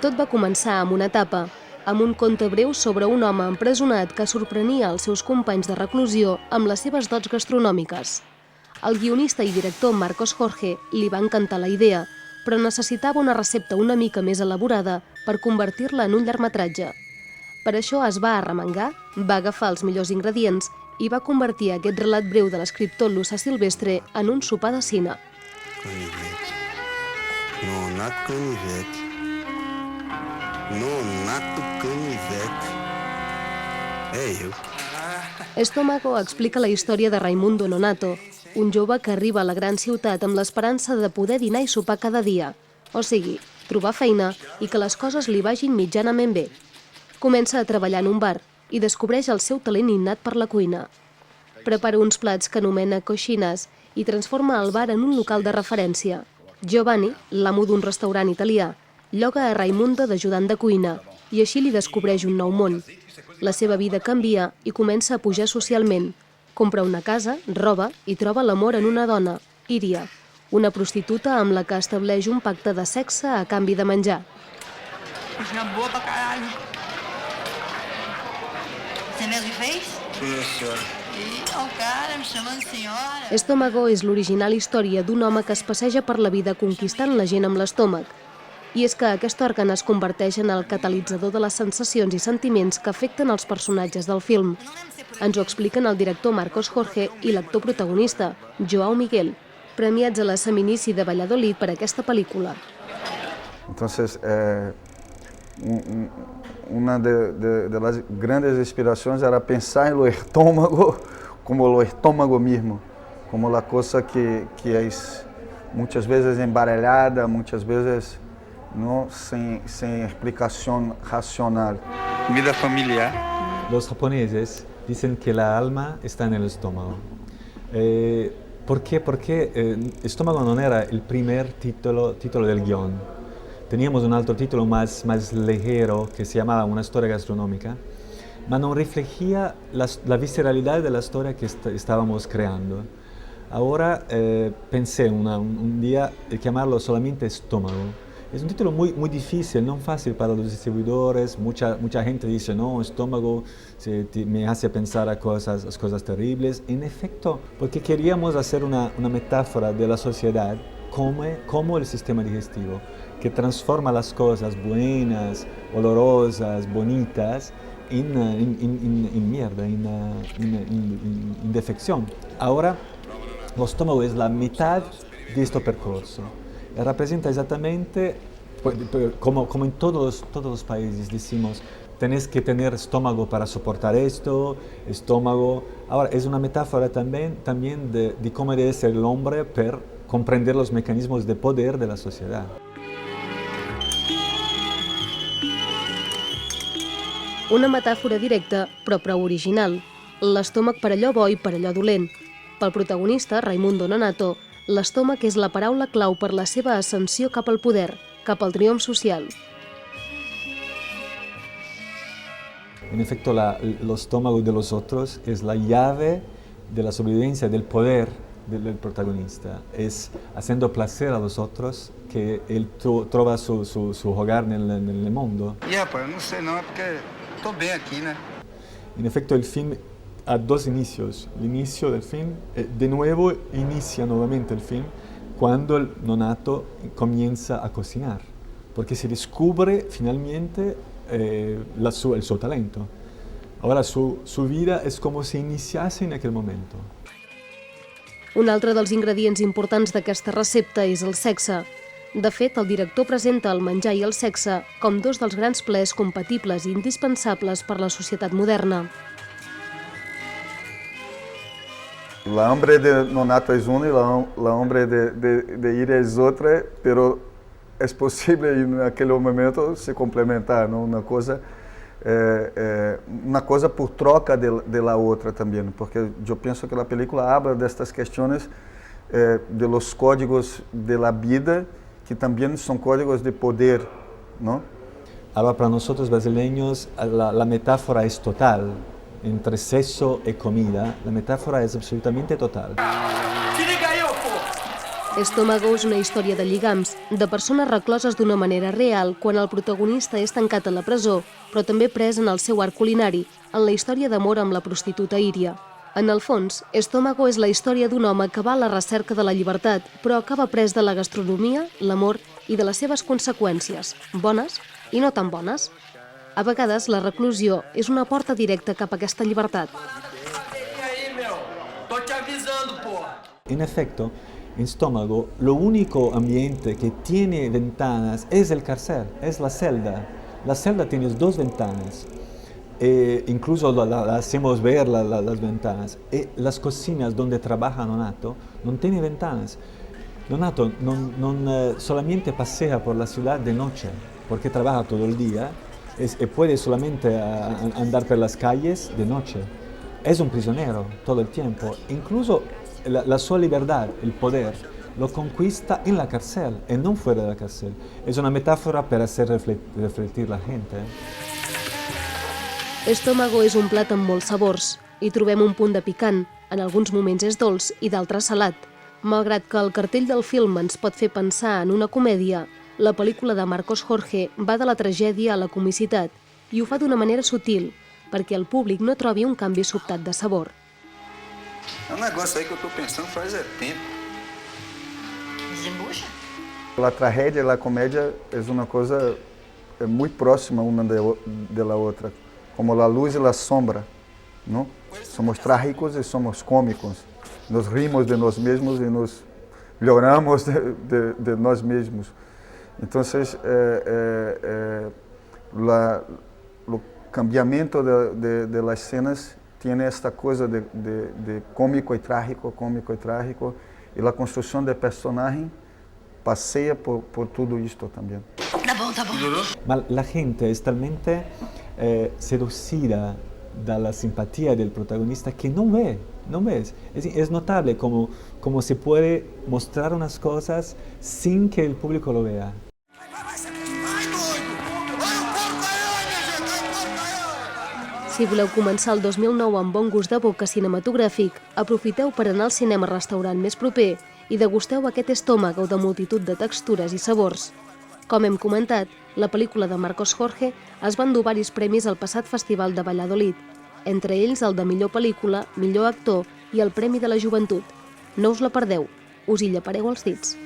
Tot va començar amb una etapa, amb un conte breu sobre un home empresonat que sorprenia els seus companys de reclusió amb les seves dots gastronòmiques. El guionista i director Marcos Jorge li va encantar la idea, però necessitava una recepta una mica més elaborada per convertir-la en un llargmetratge. Per això es va arremangar, va agafar els millors ingredients i va convertir aquest relat breu de l'escriptor Lucà Silvestre en un sopar de cine. Canivete. Nonato Canivete. Nonato Canivete. Eu. Estómago explica la història de Raimundo Nonato, un jove que arriba a la gran ciutat amb l'esperança de poder dinar i sopar cada dia, o sigui, trobar feina i que les coses li vagin mitjanament bé. Comença a treballar en un bar i descobreix el seu talent innat per la cuina. Prepara uns plats que anomena coixines i transforma el bar en un local de referència. Giovanni, l'amo d'un restaurant italià, lloga a Raimundo d'ajudant de cuina i així li descobreix un nou món. La seva vida canvia i comença a pujar socialment. Compra una casa, roba i troba l'amor en una dona, Iria, una prostituta amb la que estableix un pacte de sexe a canvi de menjar. Coxinha boa pra caralho. Você mesmo que fez? Minha senhora. Ih, ó, o cara me chamando de senhora. Estómago és l'original història d'un home que es passeja per la vida conquistant la gent amb l'estómac. I és que aquest òrgan es converteix en el catalitzador de les sensacions i sentiments que afecten els personatges del film. Ens ho expliquen el director Marcos Jorge i l'actor protagonista, Joao Miguel, premiats a la Seminici de Valladolid per aquesta pel·lícula. Entonces, una de las grandes inspiraciones era pensar en lo estómago como lo estómago mismo, como la cosa que es muchas veces embarallada, muchas veces no sin explicación racional. Comida familiar. Los japoneses dicen que la alma está en el estómago. ¿Por qué? Porque estómago no era el primer título del guión. Teníamos un altro título más ligero que se llamaba Una storia gastronomica, ma non reflejía la visceralidad de la historia que estábamos creando. Ahora pensé un día de llamarlo solamente Estómago. Es un título muy difícil, no fácil para los distribuidores. Mucha gente dice, no, Estómago me hace pensar a cosas terribles. En efecto, porque queríamos hacer una metáfora de la sociedad como el sistema digestivo, que transforma las cosas buenas, olorosas, bonitas, en mierda, en defección. Ahora, el estómago es la mitad de este percurso. Representa exactamente, como en todos los países decimos, tenés que tener estómago para soportar esto, estómago. Ahora, es una metáfora también de cómo debe ser el hombre para comprender los mecanismos de poder de la sociedad. Una metàfora directa, però prou original. L'estómac per allò bo i per allò dolent. Pel protagonista, Raimundo Nonato, l'estómac és la paraula clau per la seva ascensió cap al poder, cap al triomf social. En efecto, el estómago de los otros es la llave de la sobrevivencia, del poder del protagonista. Es haciendo placer a los otros que él trova su hogar en el mundo. E rapaz, eu não sei não, é porque tô bem aqui, né? En efecto, el film ha dos inicios. El inicio del film, de nuevo inicia nuevamente el film cuando el Nonato comienza a cocinar, porque se descubre finalmente el suo talento. Ahora su vida es como si iniciase en aquel momento. Un altre dels ingredients importants d'aquesta recepta és el sexe. De fet, el director presenta el menjar i el sexe com dos dels grans plaers compatibles i indispensables per la societat moderna. La hambre de Nonato es una y la hambre de Iria es otra, pero es posible en aquel momento se complementar, ¿no? Una cosa por troca de la otra también, porque yo pienso que la película habla de estas cuestiones de los códigos de la vida, que también son códigos de poder, ¿no? Ahora, para nosotros brasileños, la metáfora es total. Entre sexo y comida, la metáfora es absolutamente total. Se liga aí, ô pô! Estómago és una història de lligams, de persones recloses d'una manera real quan el protagonista és tancat a la presó, però també pres en el seu art culinari, en la història d'amor amb la prostituta Iria. En el fons, Estómago és la història d'un home que va a la recerca de la llibertat, però acaba pres de la gastronomia, l'amor i de les seves conseqüències, bones i no tan bones. A vegades, la reclusió és una porta directa cap a aquesta llibertat. En efecto, en Estómago, lo único ambiente que tiene ventanas es el cárcel, es la celda. La celda tiene 2 ventanas. Incluso la hacemos ver las ventanas. Las cocinas donde trabaja Nonato no tienen ventanas. Nonato solamente pasea por la ciudad de noche, porque trabaja todo el día y puede solamente andar por las calles de noche. Es un prisionero todo el tiempo. Incluso la sua libertad, el poder, lo conquista en la cárcel y no fuera de la cárcel. Es una metáfora para hacer refletir la gente. Estómago és un plat amb molts sabors. Hi trobem un punt de picant, en alguns moments és dolç i d'altres salat. Malgrat que el cartell del film ens pot fer pensar en una comèdia, la pel·lícula de Marcos Jorge va de la tragèdia a la comicitat i ho fa d'una manera sutil, perquè el públic no trobi un canvi sobtat de sabor. É um negócio aí que eu tô pensando faz tempo. Desembucha? La tragédia e la comédia é uma coisa muito próxima uma da outra, como a luz e a sombra, não? Somos trágicos e somos cômicos. Nos rimos de nós mesmos e nos lloramos de nós mesmos. Então, o cambiamento de las cenas tem esta coisa de cômico e trágico, e a construção de personagem passeia por tudo isto também. Tá bom, tá bom. Ma la gente es talmente seducida dalla simpatía del protagonista que no ve. Es notable como se puede mostrar unas cosas sin que el público lo vea. Si voleu començar el 2009 amb bon gust de boca cinematogràfic, aprofiteu per anar al cinema-restaurant més proper i degusteu aquest Estómago de multitud de textures i sabors. Com hem comentat, la pel·lícula de Marcos Jorge es va endur varis premis al passat Festival de Valladolid, entre ells el de millor pel·lícula, millor actor i el Premi de la Joventut. No us la perdeu, us hi llepareu els dits.